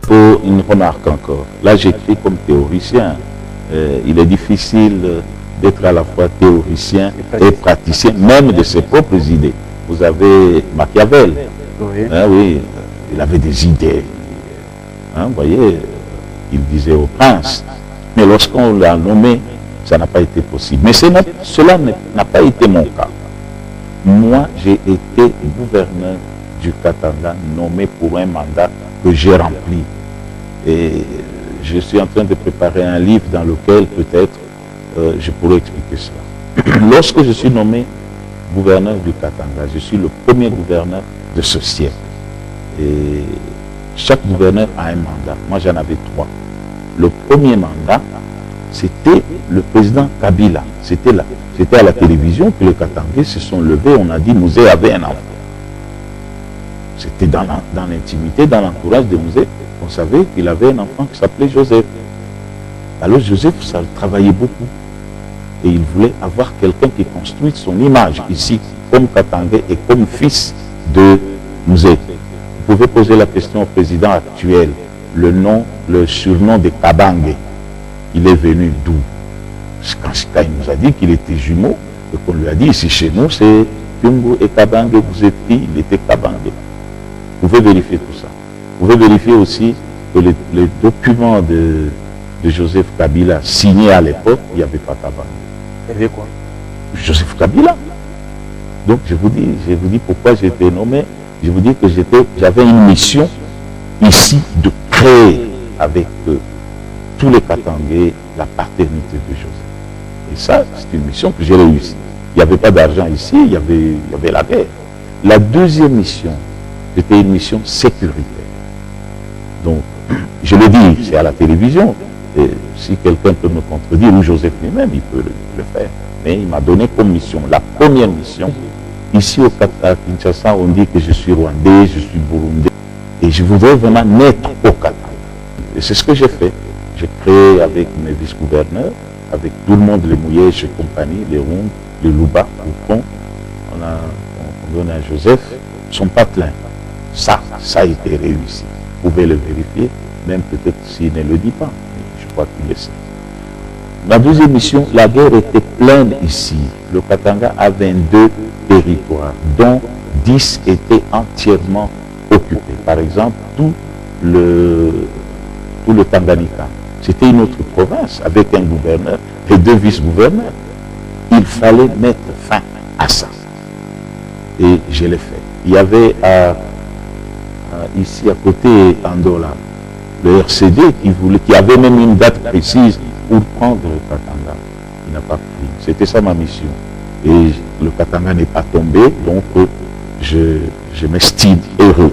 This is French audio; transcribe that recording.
faut une remarque encore. Là, j'écris comme théoricien. Il est difficile d'être à la fois théoricien et praticien, même de ses propres idées. Vous avez Machiavel. Oui. Hein, oui, il avait des idées. Hein, vous voyez, il disait au prince. Mais lorsqu'on l'a nommé, ça n'a pas été possible. Mais cela n'a pas été mon cas. Moi, j'ai été gouverneur du Katanga, nommé pour un mandat que j'ai rempli. Et je suis en train de préparer un livre dans lequel peut-être je pourrais expliquer cela. Lorsque je suis nommé gouverneur du Katanga, je suis le premier gouverneur de ce siècle. Et chaque gouverneur a un mandat. Moi, j'en avais 3. Le premier mandat, c'était le président Kabila. C'était à la télévision que les Katangais se sont levés. On a dit Mouzé avait un enfant. C'était dans l'intimité, dans l'entourage de Mouzé. On savait qu'il avait un enfant qui s'appelait Joseph. Alors Joseph, ça travaillait beaucoup. Et il voulait avoir quelqu'un qui construise son image ici, comme Katangais et comme fils de Mouzé. Vous pouvez poser la question au président actuel. Le surnom de Kabange, il est venu d'où? Quand il nous a dit qu'il était jumeau, et qu'on lui a dit ici chez nous, c'est Kyungu et Kabange, vous êtes qui? Il était Kabange. Vous pouvez vérifier tout ça. Vous pouvez vérifier aussi que les documents de Joseph Kabila signés à l'époque, il n'y avait pas Kabange. Il y avait quoi? Joseph Kabila. Donc je vous dis pourquoi j'ai été nommé. Je vous dis que j'avais une mission ici de créer avec tous les Katangais la paternité de Joseph. Et ça, c'est une mission que j'ai réussi. Il n'y avait pas d'argent ici, il y avait la guerre. La deuxième mission, c'était une mission sécuritaire. Donc, je le dis, c'est à la télévision. Et si quelqu'un peut me contredire, ou Joseph lui-même, il peut le faire. Mais il m'a donné comme mission, la première mission. Ici à Kinshasa, on dit que je suis rwandais, je suis burundais. Et je voudrais vraiment naître au Katanga. Et c'est ce que j'ai fait. J'ai créé avec mes vice-gouverneurs, avec tout le monde, les Mouillés, chez compagnie, les Rondes, les Louba, Oupon. On donne à Joseph son patelin. Ça a été réussi. Vous pouvez le vérifier, même peut-être s'il ne le dit pas. Je crois qu'il le sait. Ma deuxième mission, la guerre était pleine ici. Le Katanga a 22 territoires, dont 10 étaient entièrement occupés. Par exemple, tout le Tanganyika. C'était une autre province avec un gouverneur et 2 vice-gouverneurs. Il fallait mettre fin à ça. Et je l'ai fait. Il y avait ici à côté Andola, le RCD qui avait même une date précise pour prendre le Katanga. Il n'a pas pris. C'était ça ma mission. Et le Katanga n'est pas tombé, donc je m'estime heureux.